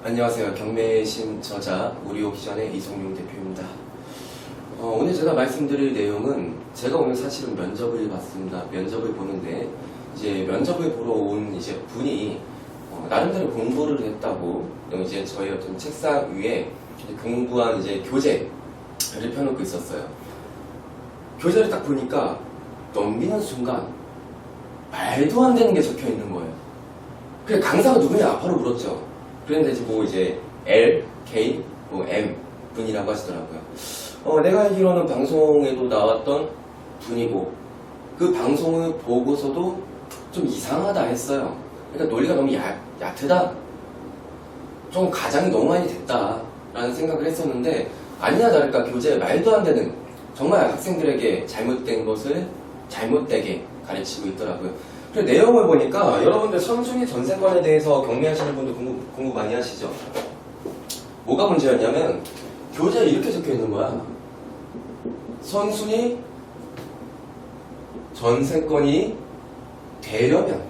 안녕하세요. 경매신 저자 우리옥션의 이성용 대표입니다. 오늘 제가 말씀드릴 내용은 제가 오늘 사실은 면접을 봤습니다. 면접을 보는데 이제 면접을 보러 온 이제 분이 나름대로 공부를 했다고 이제 저희 어떤 책상 위에 공부한 이제 교재를 펴놓고 있었어요. 교재를 딱 보니까 넘기는 순간 말도 안 되는 게 적혀 있는 거예요. 그래 강사가 누구냐 바로 물었죠. 그런데 이제 L, K, M 분이라고 하시더라고요. 내가 알기로는 방송에도 나왔던 분이고 그 방송을 보고서도 좀 이상하다 했어요. 그러니까 논리가 너무 얕다. 좀 가장이 너무 많이 됐다 라는 생각을 했었는데 아니나 다를까 교재에 말도 안 되는 정말 학생들에게 잘못된 것을 잘못되게 가르치고 있더라고요. 그리고 내용을 보니까 여러분들 선순위 전세권에 대해서 경매하시는 분들 공부 많이 하시죠? 뭐가 문제였냐면 교재에 이렇게 적혀 있는 거야. 선순위 전세권이 되려면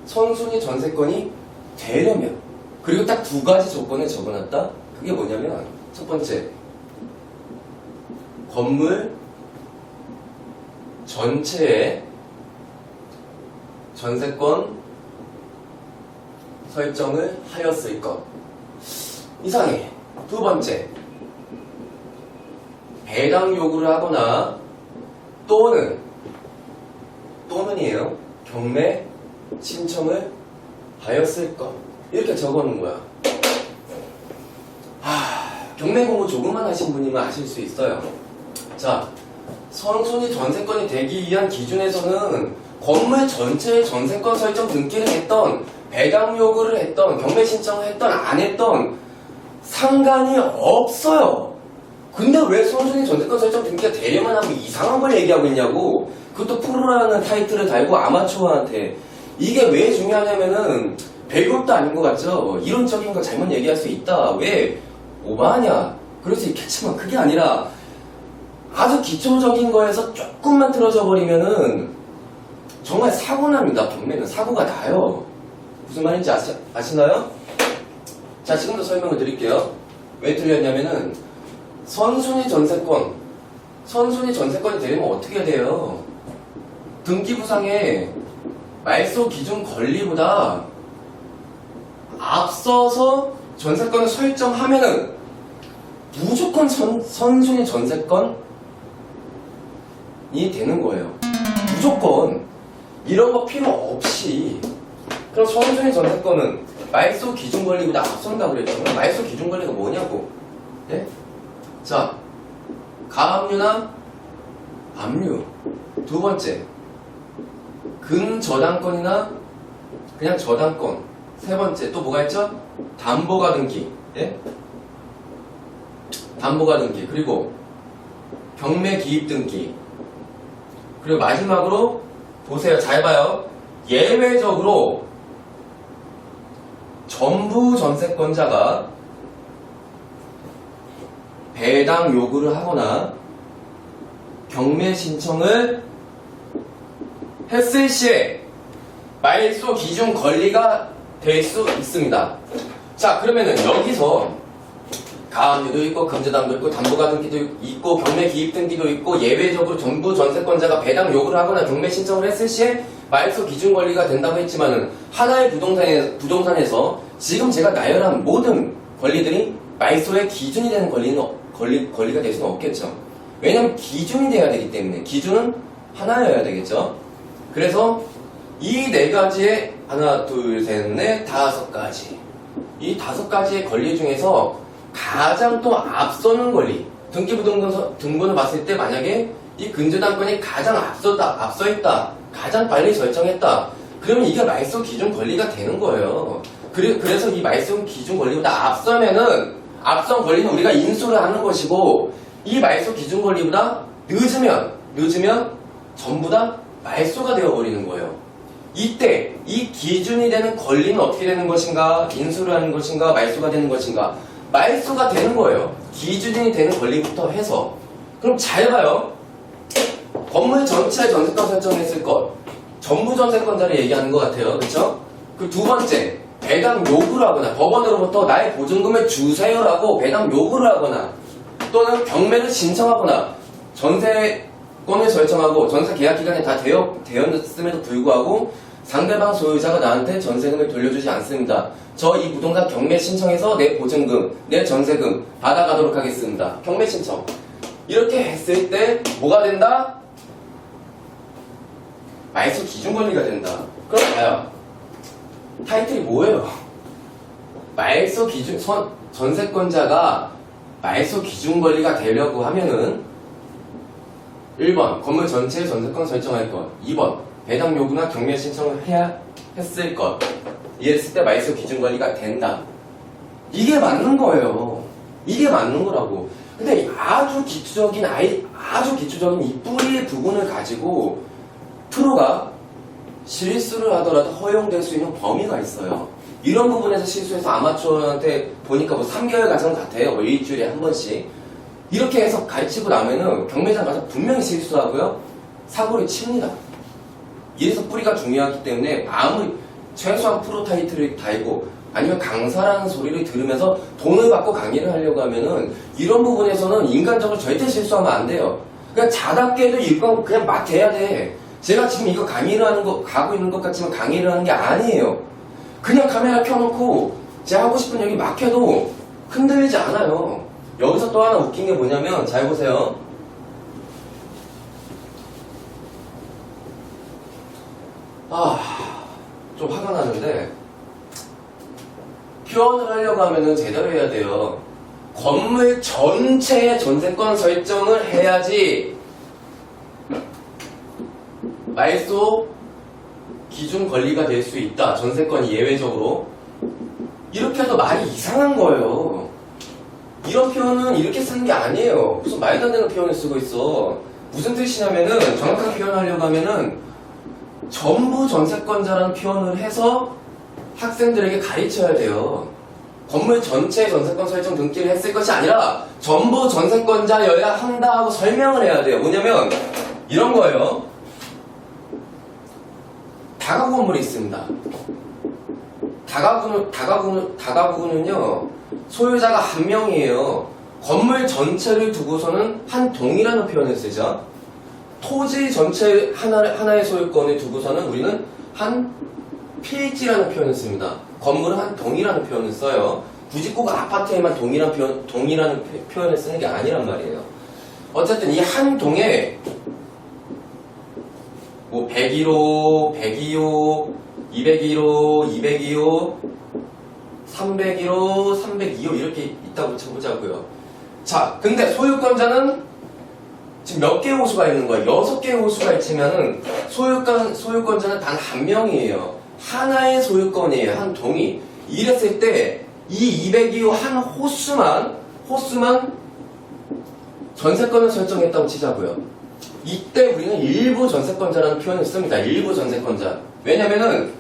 선순위 전세권이 되려면 그리고 딱 두 가지 조건을 적어놨다. 그게 뭐냐면 첫 번째 건물 전체에 전세권 설정을 하였을 것. 이상해. 두 번째, 배당 요구를 하거나 또는이에요. 경매 신청을 하였을 것. 이렇게 적어놓은 거야. 경매 공부 조금만 하신 분이면 아실 수 있어요. 자, 선순위 전세권이 되기 위한 기준에서는 건물 전체의 전세권 설정 등기를 했던 배당 요구를 했던 경매 신청을 했던 안 했던 상관이 없어요. 근데 왜 선순위 전세권 설정 등기가 되려면 하면 이상한 걸 얘기하고 있냐고. 그것도 프로라는 타이틀을 달고 아마추어한테. 이게 왜 중요하냐면은 별것도 아닌 것 같죠. 이론적인 거 잘못 얘기할 수 있다. 왜 오바하냐. 그럴 수 있겠지만 그게 아니라 아주 기초적인 거에서 조금만 틀어져 버리면은 정말 사고 납니다. 경매는 사고가 나요. 무슨 말인지 아시나요? 자, 지금도 설명을 드릴게요. 왜 틀렸냐면은 선순위 전세권이 되려면 어떻게 해야 돼요? 등기부상에 말소 기준 권리보다 앞서서 전세권을 설정하면은 무조건 선순위 전세권이 되는 거예요. 무조건. 이런 거 필요 없이. 그럼 선순위 전세권은 말소 기준 권리보다 앞선다고 그랬죠. 말소 기준 권리가 뭐냐고. 네? 자, 가압류나 압류. 두 번째, 근저당권이나 그냥 저당권. 세 번째, 또 뭐가 있죠? 담보가 등기. 네? 담보가 등기. 그리고 경매 기입 등기. 그리고 마지막으로 보세요. 잘 봐요. 예외적으로 전부 전세권자가 배당 요구를 하거나 경매 신청을 했을 시에 말소 기준 권리가 될 수 있습니다. 자, 그러면은 여기서 가압류도 있고 근저당도 있고 담보가 등기도 있고 경매 기입 등기도 있고 예외적으로 전부 전세권자가 배당 요구를 하거나 경매 신청을 했을 시에 말소 기준 권리가 된다고 했지만은 하나의 부동산에서 지금 제가 나열한 모든 권리들이 말소의 기준이 되는 권리가 될 수는 없겠죠. 왜냐면 기준이 돼야 되기 때문에 기준은 하나여야 되겠죠. 그래서 이 네 가지의 하나, 둘, 셋, 넷, 다섯 가지 이 다섯 가지의 권리 중에서 가장 또 앞서는 권리, 등본을 봤을 때 만약에 이 근저당권이 가장 앞서 있다, 가장 빨리 설정했다, 그러면 이게 말소 기준 권리가 되는 거예요. 그래서 이 말소 기준 권리보다 앞선 권리는 우리가 인수를 하는 것이고, 이 말소 기준 권리보다 늦으면 전부 다 말소가 되어버리는 거예요. 이때 이 기준이 되는 권리는 어떻게 되는 것인가? 인수를 하는 것인가? 말소가 되는 것인가? 말소가 되는 거예요. 기준이 되는 권리부터 해서. 그럼 잘 봐요. 건물 전체에 전세권 설정했을 것. 전부 전세권자를 얘기하는 것 같아요. 그렇죠? 그 두 번째, 배당 요구를 하거나 법원으로부터 나의 보증금을 주세요라고 배당 요구를 하거나 또는 경매를 신청하거나 전세권을 설정하고 전세 계약 기간이 다 되었음에도 불구하고 상대방 소유자가 나한테 전세금을 돌려주지 않습니다. 저 이 부동산 경매 신청해서 내 보증금, 내 전세금 받아가도록 하겠습니다. 경매 신청. 이렇게 했을 때 뭐가 된다? 말소 기준 권리가 된다. 그럼 봐요. 타이틀이 뭐예요? 말소 기준, 전세권자가 말소 기준 권리가 되려고 하면은 1번, 건물 전체의 전세권 설정할 것. 2번, 배당 요구나 경매 신청을 해야 했을 것. 이랬을 때 말소 기준 권리가 된다. 이게 맞는 거예요. 이게 맞는 거라고. 근데 아주 기초적인 이 뿌리의 부분을 가지고 프로가 실수를 하더라도 허용될 수 있는 범위가 있어요. 이런 부분에서 실수해서 아마추어한테 보니까 뭐 3개월 과정 같아요. 뭐 일주일에 한 번씩. 이렇게 해서 가르치고 나면은 경매장 가서 분명히 실수하고요. 사고를 칩니다. 이래서 뿌리가 중요하기 때문에 아무리 최소한 프로 타이틀을 달고 아니면 강사라는 소리를 들으면서 돈을 받고 강의를 하려고 하면은 이런 부분에서는 인간적으로 절대 실수하면 안 돼요. 그냥 자답게도 이건 그냥 막 해야 돼. 제가 지금 이거 강의를 하는 거 가고 있는 것 같지만 강의를 하는 게 아니에요. 그냥 카메라 켜놓고 제가 하고 싶은 얘기 막 해도 흔들리지 않아요. 여기서 또 하나 웃긴 게 뭐냐면 잘 보세요. 좀 화가 나는데 표현을 하려고 하면은 제대로 해야 돼요. 건물 전체의 전세권 설정을 해야지 말소 기준 권리가 될 수 있다. 전세권이 예외적으로. 이렇게 해도 말이 이상한 거예요. 이런 표현은 이렇게 쓰는 게 아니에요. 무슨 말도 안 되는 표현을 쓰고 있어. 무슨 뜻이냐면은 정확하게 표현하려고 하면은 전부 전세권자라는 표현을 해서 학생들에게 가르쳐야 돼요. 건물 전체의 전세권 설정 등기를 했을 것이 아니라 전부 전세권자여야 한다 하고 설명을 해야 돼요. 뭐냐면 이런 거예요. 다가구 건물이 있습니다. 다가구는요 소유자가 한 명이에요. 건물 전체를 두고서는 한 동이라는 표현을 쓰죠. 토지 전체 하나의 소유권을 두고서는 우리는 한 필지라는 표현을 씁니다. 건물은 한 동이라는 표현을 써요. 굳이 꼭 아파트에만 동이라는 표현을 쓰는 게 아니란 말이에요. 어쨌든 이 한 동에 뭐 101호, 102호, 201호, 202호, 301호, 302호 이렇게 있다고 쳐보자고요. 자, 근데 소유권자는 지금 몇 개의 호수가 있는 거야? 6개의 호수가 있으면은 소유권자는 단 한 명이에요. 하나의 소유권이에요. 한 동이. 이랬을 때 이 202호 한 호수만 전세권을 설정했다고 치자고요. 이때 우리는 일부 전세권자라는 표현을 씁니다. 일부 전세권자. 왜냐면은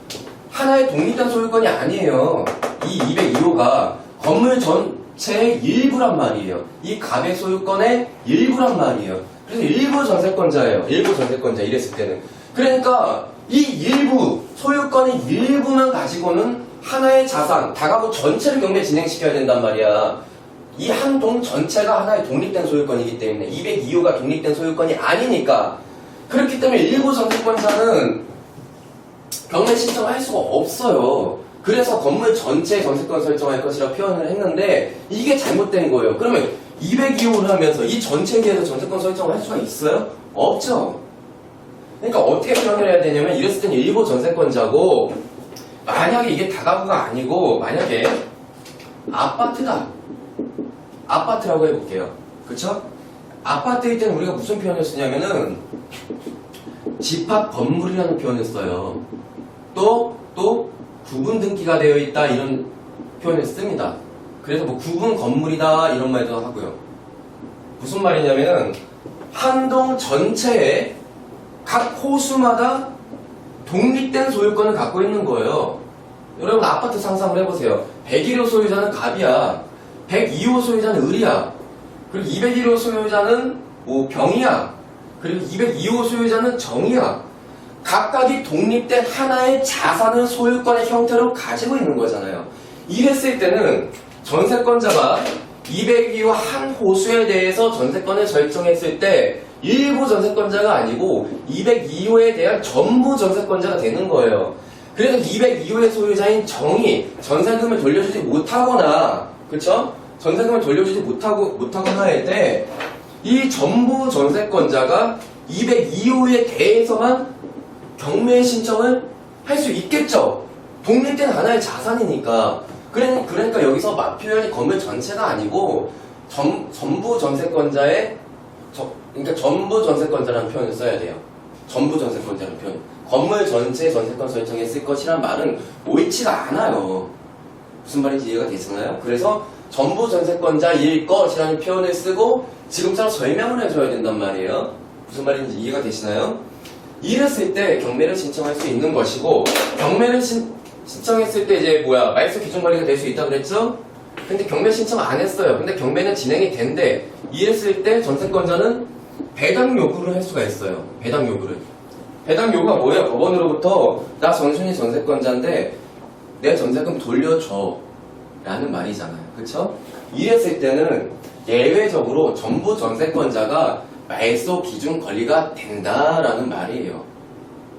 하나의 독립된 소유권이 아니에요. 이 202호가 건물 전체의 일부란 말이에요. 이 갑의 소유권의 일부란 말이에요. 그래서 일부 전세권자예요. 일부 전세권자 이랬을 때는. 그러니까 이 일부 소유권의 일부만 가지고는 하나의 자산, 다가구 전체를 경매 진행시켜야 된단 말이야. 이 한 동 전체가 하나의 독립된 소유권이기 때문에 202호가 독립된 소유권이 아니니까. 그렇기 때문에 일부 전세권자는 경매 신청을 할 수가 없어요. 그래서 건물 전체의 전세권 설정할 것이라고 표현을 했는데 이게 잘못된 거예요. 그러면 202호를 하면서 이 전체에 대해서 전세권 설정을 할 수가 있어요? 없죠. 그러니까 어떻게 표현을 해야 되냐면 이랬을 땐 일부 전세권자고, 만약에 이게 다가구가 아니고 만약에 아파트다. 아파트라고 해볼게요. 그쵸? 아파트일 때는 우리가 무슨 표현을 쓰냐면은 집합 건물이라는 표현을 써요. 또 구분 등기가 되어 있다 이런 표현을 씁니다. 그래서 뭐 구분 건물이다 이런 말도 하고요. 무슨 말이냐면은 한 동 전체에 각 호수마다 독립된 소유권을 갖고 있는 거예요. 여러분 아파트 상상을 해보세요. 101호 소유자는 갑이야. 102호 소유자는 을이야. 그리고 201호 소유자는 뭐 병이야. 그리고 202호 소유자는 정이야. 각각이 독립된 하나의 자산을 소유권의 형태로 가지고 있는 거잖아요. 이랬을 때는 전세권자가 202호 한 호수에 대해서 전세권을 결정했을 때 일부 전세권자가 아니고 202호에 대한 전부 전세권자가 되는 거예요. 그래서 202호의 소유자인 정이 전세금을 돌려주지 못하거나, 그쵸? 전세금을 돌려주지 못하거나 할 때 이 전부 전세권자가 202호에 대해서만 경매 신청을 할 수 있겠죠. 독립된 하나의 자산이니까. 그러니까 여기서 표현이 건물 전체가 아니고 전부 전세권자의 그러니까 전부 전세권자라는 표현을 써야 돼요. 전부 전세권자라는 표현. 건물 전체 전세권 설정했을 것이란 말은 옳지가 않아요. 무슨 말인지 이해가 되시나요? 그래서 전부 전세권자일 것이라는 표현을 쓰고 지금처럼 설명을 해줘야 된단 말이에요. 무슨 말인지 이해가 되시나요? 이랬을 때 경매를 신청할 수 있는 것이고, 경매를 신청했을 때 이제 말소 기준 관리가 될 수 있다고 그랬죠? 근데 경매 신청 안 했어요. 근데 경매는 진행이 된대. 이랬을 때 전세권자는 배당 요구를 할 수가 있어요. 배당 요구를. 배당 요구가 뭐예요? 법원으로부터 나 전순이 전세권자인데 내 전세금 돌려줘 라는 말이잖아요. 그쵸? 이랬을 때는 예외적으로 전부 전세권자가 말소 기준 권리가 된다라는 말이에요.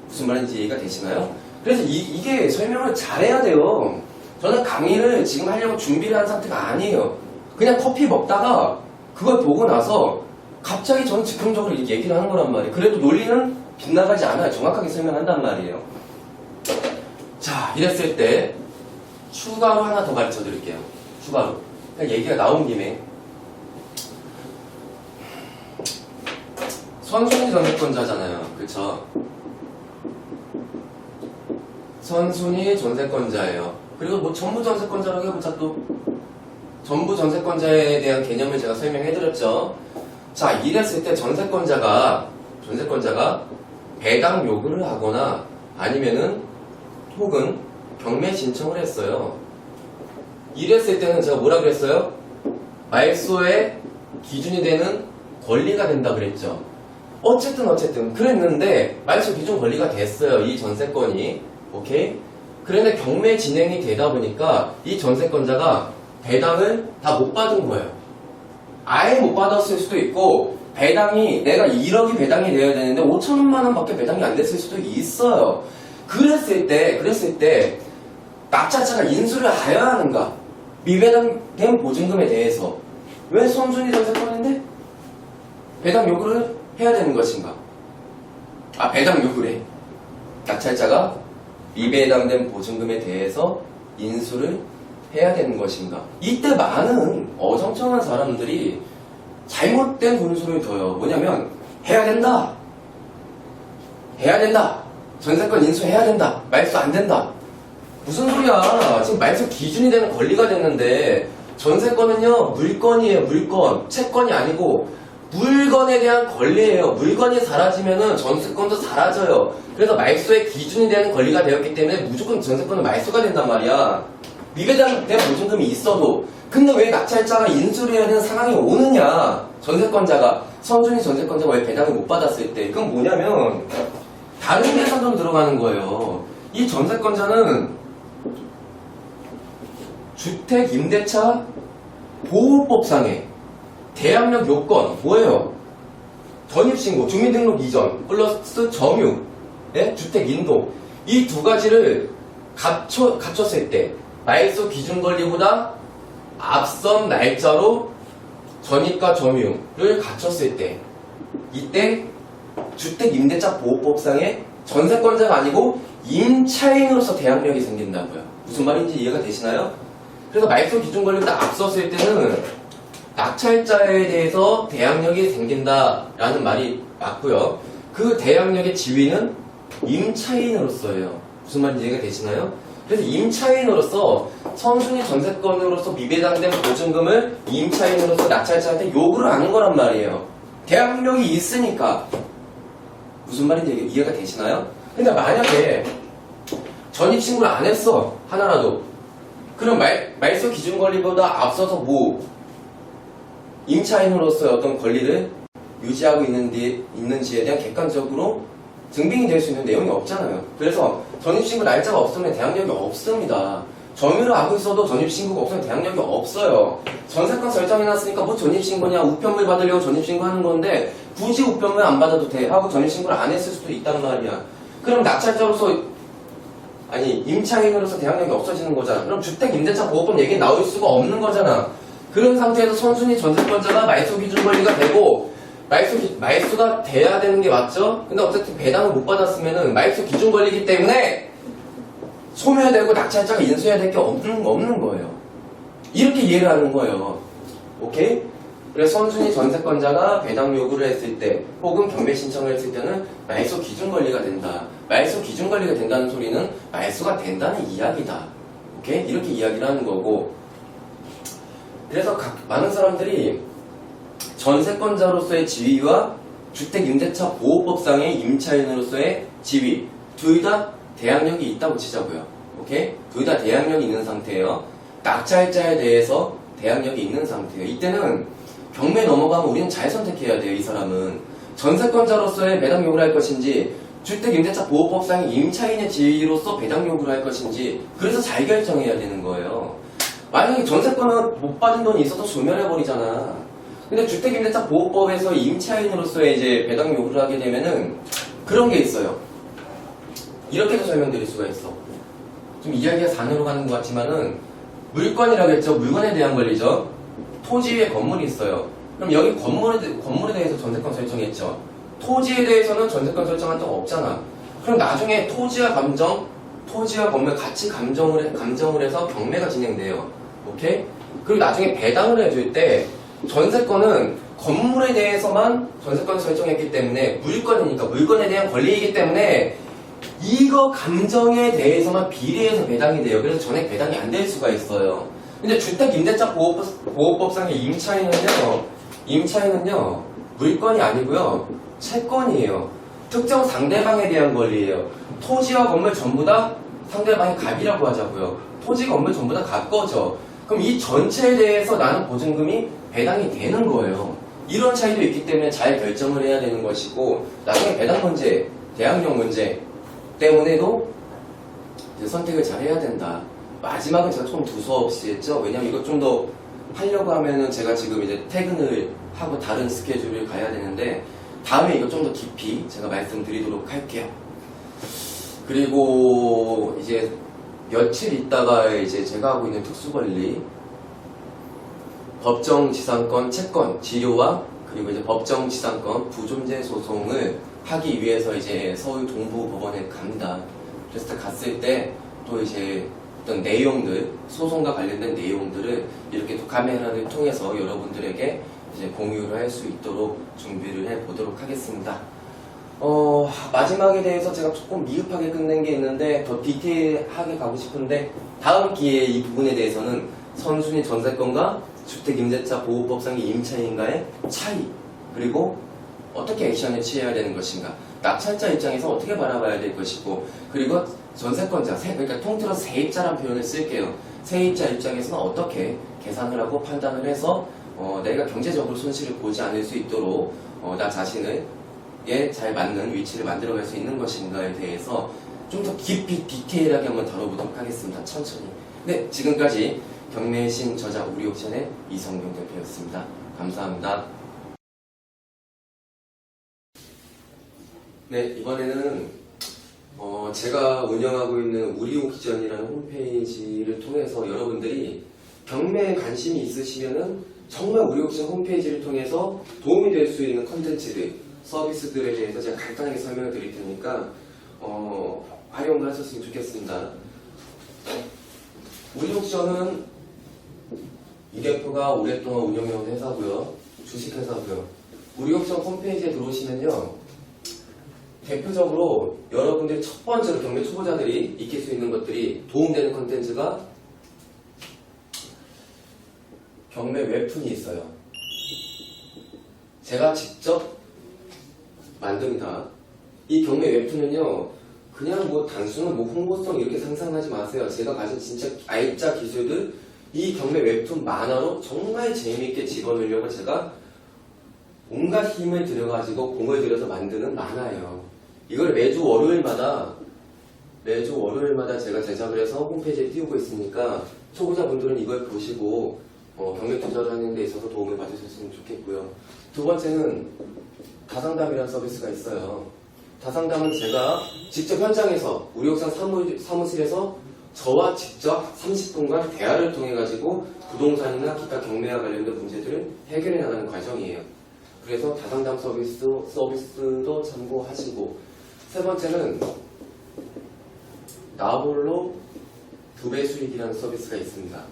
무슨 말인지 이해가 되시나요? 그래서 이게 설명을 잘해야 돼요. 저는 강의를 지금 하려고 준비를 한 상태가 아니에요. 그냥 커피 먹다가 그걸 보고 나서 갑자기 저는 즉흥적으로 이렇게 얘기를 하는 거란 말이에요. 그래도 논리는 빗나가지 않아요. 정확하게 설명한단 말이에요. 자, 이랬을 때 추가로 하나 더 가르쳐 드릴게요. 추가로. 그냥 얘기가 나온 김에 선순위 전세권자잖아요. 그쵸? 선순위 전세권자예요. 그리고 전부 전세권자라고 해보자 또. 전부 전세권자에 대한 개념을 제가 설명해드렸죠. 자, 이랬을 때 전세권자가 배당 요구를 하거나 아니면은 혹은 경매 신청을 했어요. 이랬을 때는 제가 뭐라 그랬어요? 말소의 기준이 되는 권리가 된다 그랬죠. 어쨌든 그랬는데 말소 기준 권리가 됐어요. 이 전세권이. 오케이? 그런데 경매 진행이 되다 보니까 이 전세권자가 배당을 다 못 받은 거예요. 아예 못 받았을 수도 있고, 배당이 내가 1억이 배당이 되어야 되는데 5천만 원밖에 배당이 안 됐을 수도 있어요. 그랬을 때 낙찰자가 인수를 하여야 하는가? 미배당된 보증금에 대해서 왜 선순위 전세권인데 배당 요구를 해야 되는 것인가? 배당 요구래. 낙찰자가 미배당된 보증금에 대해서 인수를 해야 되는 것인가? 이때 많은 어정쩡한 사람들이 잘못된 분수를 둬요. 뭐냐면 해야 된다. 전세권 인수해야 된다. 말소 안 된다. 무슨 소리야? 지금 말소 기준이 되는 권리가 됐는데 전세권은요 물건이에요. 물건. 채권이 아니고 물건에 대한 권리예요. 물건이 사라지면은 전세권도 사라져요. 그래서 말소의 기준이 되는 권리가 되었기 때문에 무조건 전세권은 말소가 된단 말이야. 미배당된 보증금이 있어도. 근데 왜 낙찰자가 인수를 해야 되는 상황이 오느냐? 전세권자가 선순위 전세권자가 왜 배당을 못 받았을 때. 그건 뭐냐면 다른 데서 좀 들어가는 거예요. 이 전세권자는 주택임대차 보호법상의 대항력 요건 뭐예요? 전입신고, 주민등록 이전 플러스 점유, 주택인도 이 두 가지를 갖췄을 때 말소 기준 권리보다 앞선 날짜로 전입과 점유를 갖췄을 때 이때 주택임대차 보호법상의 전세권자가 아니고 임차인으로서 대항력이 생긴다고요. 무슨 말인지 이해가 되시나요? 그래서 말소 기준 권리보다 앞섰을 때는 낙찰자에 대해서 대항력이 생긴다라는 말이 맞고요. 그 대항력의 지위는 임차인으로서예요. 무슨 말인지 이해가 되시나요? 그래서 임차인으로서 선순위 전세권으로서 미배당된 보증금을 임차인으로서 낙찰자한테 요구를 하는 거란 말이에요. 대항력이 있으니까. 무슨 말인지 이해가 되시나요? 근데 만약에 전입신고를 안 했어. 하나라도. 그럼 말소 기준 권리보다 앞서서 임차인으로서의 어떤 권리를 유지하고 있는지에 대한 객관적으로 증빙이 될 수 있는 내용이 없잖아요. 그래서 전입신고 날짜가 없으면 대항력이 없습니다. 점유를 하고 있어도 전입신고가 없으면 대항력이 없어요. 전세권 설정해놨으니까 뭐 전입신고냐, 우편물 받으려고 전입신고하는 건데 굳이 우편물 안 받아도 돼 하고 전입신고를 안 했을 수도 있단 말이야. 그럼 낙찰자로서 아니 임차인으로서 대항력이 없어지는 거잖아. 그럼 주택임대차보호법 얘기 나올 수가 없는 거잖아. 그런 상태에서 선순위 전세권자가 말소 기준 권리가 되고 말소가 돼야 되는 게 맞죠? 근데 어쨌든 배당을 못 받았으면은 말소 기준 권리이기 때문에 소멸되고 낙찰자가 인수해야 될 게 없는 거예요. 이렇게 이해를 하는 거예요. 오케이? 그래서 선순위 전세권자가 배당 요구를 했을 때 혹은 경매 신청을 했을 때는 말소 기준 권리가 된다. 말소 기준 권리가 된다는 소리는 말소가 된다는 이야기다. 오케이? 이렇게 이야기를 하는 거고, 그래서 많은 사람들이 전세권자로서의 지위와 주택임대차 보호법상의 임차인으로서의 지위 둘 다 대항력이 있다고 치자고요. 오케이? 둘 다 대항력이 있는 상태예요. 낙찰자에 대해서 대항력이 있는 상태예요. 이때는 경매 넘어가면 우리는 잘 선택해야 돼요. 이 사람은 전세권자로서의 배당 요구를 할 것인지 주택임대차 보호법상의 임차인의 지위로서 배당 요구를 할 것인지, 그래서 잘 결정해야 되는 거예요. 만약에 전세권을 못 받은 돈이 있어도 소멸해버리잖아. 근데 주택임대차 보호법에서 임차인으로서의 이제 배당 요구를 하게 되면은 그런 게 있어요. 이렇게도 설명드릴 수가 있어. 좀 이야기가 산으로 가는 것 같지만은 물건이라고 했죠. 물건에 대한 권리죠. 토지 위에 건물이 있어요. 그럼 여기 건물에 대해서 전세권 설정했죠. 토지에 대해서는 전세권 설정한 적 없잖아. 그럼 나중에 토지와 건물 같이 감정을 해서 경매가 진행돼요. 오케이? 그리고 나중에 배당을 해줄 때 전세권은 건물에 대해서만 전세권을 설정했기 때문에 물건이니까 물건에 대한 권리이기 때문에 이거 감정에 대해서만 비례해서 배당이 돼요. 그래서 전액 배당이 안 될 수가 있어요. 근데 주택임대차 보호법상의 임차인은요 물건이 아니고요 채권이에요. 특정 상대방에 대한 권리예요. 토지와 건물 전부 다 상대방의 갑이라고 하자고요. 토지, 건물 전부 다 갑 거죠. 그럼 이 전체에 대해서 나는 보증금이 배당이 되는 거예요. 이런 차이도 있기 때문에 잘 결정을 해야 되는 것이고, 나중에 배당 문제, 대항력 문제 때문에도 이제 선택을 잘 해야 된다. 마지막은 제가 좀 두서없이 했죠. 왜냐면 이거 좀 더 하려고 하면은 제가 지금 이제 퇴근을 하고 다른 스케줄을 가야 되는데, 다음에 이거 좀 더 깊이 제가 말씀드리도록 할게요. 그리고 이제 며칠 있다가 이제 제가 하고 있는 특수관리, 법정지상권 채권 지료와 그리고 이제 법정지상권 부존재 소송을 하기 위해서 이제 서울 동부법원에 갑니다. 그래서 갔을 때 또 이제 어떤 내용들, 소송과 관련된 내용들을 이렇게 또 카메라를 통해서 여러분들에게 이제 공유를 할 수 있도록 준비를 해 보도록 하겠습니다. 마지막에 대해서 제가 조금 미흡하게 끝낸 게 있는데 더 디테일하게 가고 싶은데, 다음 기회에 이 부분에 대해서는 선순위 전세권과 주택임대차 보호법상의 임차인과의 차이, 그리고 어떻게 액션을 취해야 되는 것인가, 낙찰자 입장에서 어떻게 바라봐야 될 것이고, 그리고 전세권자, 그러니까 통틀어 세입자란 표현을 쓸게요. 세입자 입장에서는 어떻게 계산을 하고 판단을 해서 내가 경제적으로 손실을 보지 않을 수 있도록 나 자신을 잘 맞는 위치를 만들어갈 수 있는 것인가에 대해서 좀 더 깊이 디테일하게 한번 다뤄보도록 하겠습니다. 천천히. 네, 지금까지 경매신 저자 우리옥션의 이성경 대표였습니다. 감사합니다. 네, 이번에는 제가 운영하고 있는 우리옥션이라는 홈페이지를 통해서 여러분들이 경매에 관심이 있으시면은 정말 우리옥션 홈페이지를 통해서 도움이 될 수 있는 컨텐츠들, 서비스들에 대해서 제가 간단하게 설명을 드릴 테니까 활용을 하셨으면 좋겠습니다. 우리옥션은 이 대표가 오랫동안 운영해온 회사고요. 주식회사고요. 우리옥션 홈페이지에 들어오시면요, 대표적으로 여러분들이 첫 번째로 경매 초보자들이 익힐 수 있는 것들이 도움되는 컨텐츠가 경매 웹툰이 있어요. 제가 직접 만듭니다. 이 경매 웹툰은요, 그냥 뭐 단순한 뭐 홍보성 이렇게 상상하지 마세요. 제가 가진 진짜 알짜 기술들, 이 경매 웹툰 만화로 정말 재미있게 집어넣으려고 제가 온갖 힘을 들여가지고 공을 들여서 만드는 만화예요. 이걸 매주 월요일마다 제가 제작을 해서 홈페이지에 띄우고 있으니까 초보자분들은 이걸 보시고 경매 투자를 하는 데 있어서 도움을 받으셨으면 좋겠고요. 두 번째는 다상담이라는 서비스가 있어요. 다상담은 제가 직접 현장에서 우리 옥상 사무실에서 저와 직접 30분간 대화를 통해 가지고 부동산이나 기타 경매와 관련된 문제들을 해결해 나가는 과정이에요. 그래서 다상담 서비스도 참고하시고, 세 번째는 나홀로 2배 수익이라는 서비스가 있습니다.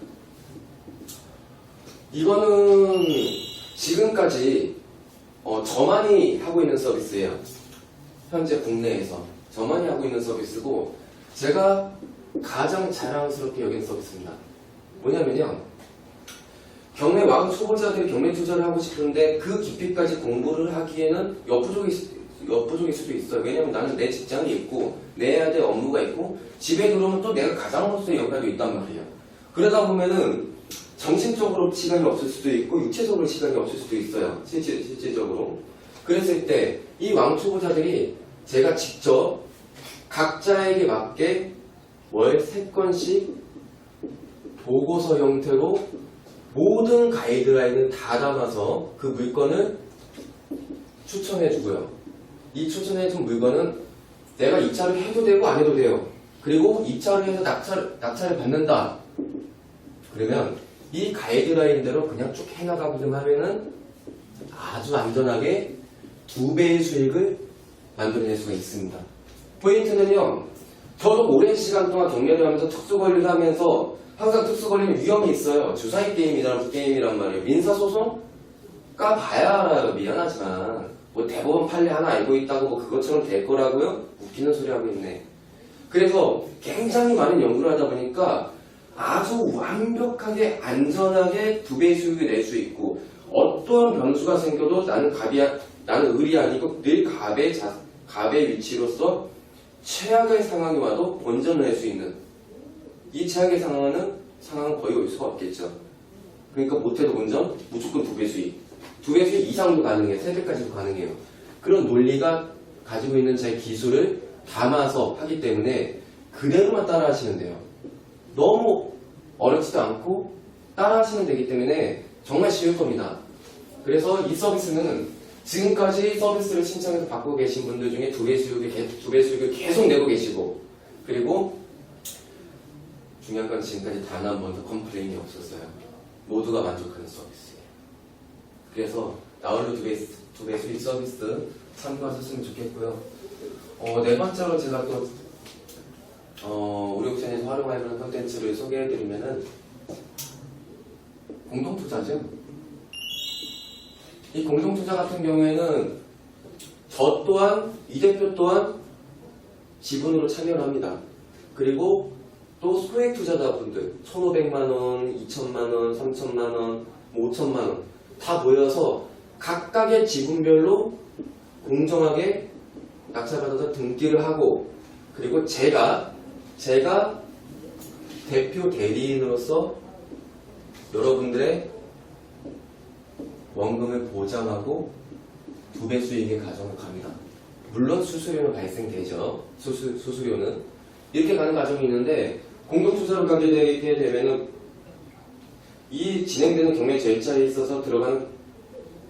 이거는 지금까지 저만이 하고 있는 서비스예요. 현재 국내에서 저만이 하고 있는 서비스고, 제가 가장 자랑스럽게 여긴 서비스입니다. 뭐냐면요, 경매 왕 초보자들이 경매 투자를 하고 싶은데 그 깊이까지 공부를 하기에는 역부족일 수도 있어요. 왜냐면 나는 내 직장이 있고 내야 될 업무가 있고 집에 들어오면 또 내가 가장으로서의 역할도 있단 말이에요. 그러다 보면은 정신적으로 시간이 없을 수도 있고 육체적으로 시간이 없을 수도 있어요. 실질적으로. 그랬을 때 이 왕초보자들이 제가 직접 각자에게 맞게 월 3건씩 보고서 형태로 모든 가이드라인을 다 담아서 그 물건을 추천해주고요. 이 추천해준 물건은 내가 입찰을 해도 되고 안 해도 돼요. 그리고 입찰을 해서 낙찰을 받는다. 그러면 이 가이드라인대로 그냥 쭉 해나가기만 하면은 아주 안전하게 2배의 수익을 만들어낼 수가 있습니다. 포인트는요, 저도 오랜 시간 동안 경매를 하면서 특수관리를 하면서 항상 특수관리는 위험이 있어요. 주사위 게임이란 말이에요. 민사소송? 까봐야 알아요. 미안하지만. 뭐 대법원 판례 하나 알고 있다고 뭐 그것처럼 될 거라고요? 웃기는 소리 하고 있네. 그래서 굉장히 많은 연구를 하다 보니까 아주 완벽하게 안전하게 2배의 수익을 낼 수 있고, 어떠한 변수가 생겨도 나는 을이 아니고 늘 갑의 위치로서 최악의 상황이 와도 본전을 낼 수 있는, 이 최악의 상황은 거의 올 수가 없겠죠. 그러니까 못해도 본전, 무조건 2배 수익. 2배 수익 이상도 가능해요. 3배까지도 가능해요. 그런 논리가 가지고 있는 제 기술을 담아서 하기 때문에 그대로만 따라 하시면 돼요. 너무 어렵지도 않고 따라 하시면 되기 때문에 정말 쉬울 겁니다. 그래서 이 서비스는 지금까지 서비스를 신청해서 받고 계신 분들 중에 2배 수익을 계속 내고 계시고, 그리고 중요한 건 지금까지 단 한 번도 컴플레인이 없었어요. 모두가 만족하는 서비스예요. 그래서 나홀로 2배 수익 서비스 참고하셨으면 좋겠고요. 네 번째로 제가 또 우리 옥션에서 활용할 그런 콘텐츠를 소개해드리면은 공동투자죠. 이 공동투자 같은 경우에는 저 또한, 이 대표 또한 지분으로 참여를 합니다. 그리고 또 소액 투자자분들 1,500만원, 2,000만원, 3,000만원, 5,000만원 다 모여서 각각의 지분별로 공정하게 낙찰받아서 등기를 하고, 그리고 제가 대표 대리인으로서 여러분들의 원금을 보장하고 2배 수익의 과정을 갑니다. 물론 수수료는 발생되죠. 수수료는 이렇게 가는 과정이 있는데, 공동투자를 가게 되게 되면은 이 진행되는 경매 절차에 있어서 들어가는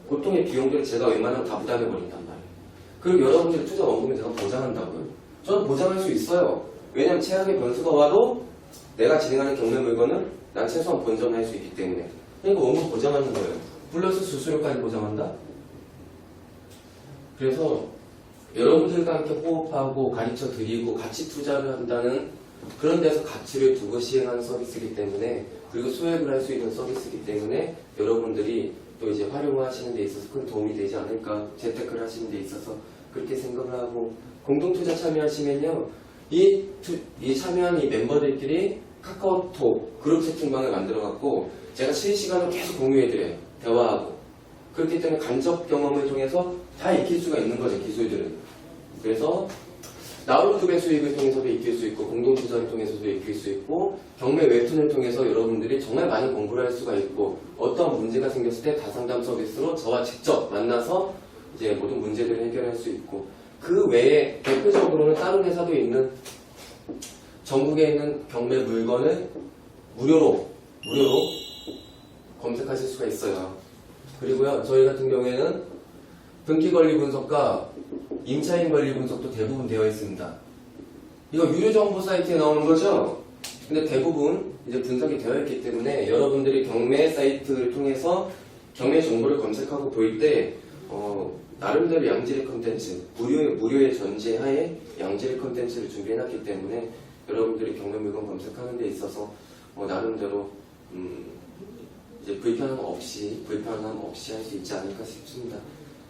보통의 비용들을 제가 웬만하면 다 부담해버린단 말이에요. 그리고 여러분들의 투자 원금을 제가 보장한다고요? 저는 보장할 수 있어요. 왜냐하면 최악의 변수가 와도 내가 진행하는 경매 물건은 난 최소한 본전할 수 있기 때문에. 그러니까 원금 보장하는 거예요. 플러스 수수료까지 보장한다? 그래서 여러분들과 함께 호흡하고 가르쳐 드리고 같이 투자를 한다는 그런 데서 가치를 두고 시행하는 서비스이기 때문에, 그리고 소액을 할 수 있는 서비스이기 때문에 여러분들이 또 이제 활용하시는 데 있어서 큰 도움이 되지 않을까, 재테크를 하시는 데 있어서 그렇게 생각을 하고, 공동투자 참여하시면요, 이 참여한 이 멤버들끼리 카카오톡 그룹 채팅방을 만들어갖고 제가 실시간으로 계속 공유해드려요. 대화하고. 그렇기 때문에 간접 경험을 통해서 다 익힐 수가 있는 거죠, 기술들은. 그래서 나홀로 2배 수익을 통해서도 익힐 수 있고, 공동투자를 통해서도 익힐 수 있고, 경매 웹툰을 통해서 여러분들이 정말 많이 공부를 할 수가 있고, 어떤 문제가 생겼을 때 다상담 서비스로 저와 직접 만나서 이제 모든 문제들을 해결할 수 있고, 그 외에 대표적으로는 다른 회사도 있는 전국에 있는 경매 물건을 무료로 검색하실 수가 있어요. 그리고요, 저희 같은 경우에는 등기 권리 분석과 임차인 권리 분석도 대부분 되어 있습니다. 이거 유료 정보 사이트에 나오는 거죠? 근데 대부분 이제 분석이 되어 있기 때문에 여러분들이 경매 사이트를 통해서 경매 정보를 검색하고 볼 때 나름대로 양질의 컨텐츠, 무료의 전제하에 양질의 컨텐츠를 준비해놨기 때문에 여러분들이 경매 물건 검색하는 데 있어서 나름대로 이제 불편함 없이 할 수 있지 않을까 싶습니다.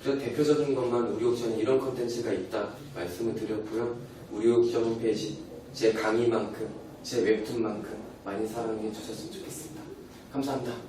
그래서 대표적인 것만 우리 옥션에 이런 컨텐츠가 있다 말씀을 드렸고요. 우리 옥션 홈페이지 제 강의만큼 제 웹툰만큼 많이 사랑해 주셨으면 좋겠습니다. 감사합니다.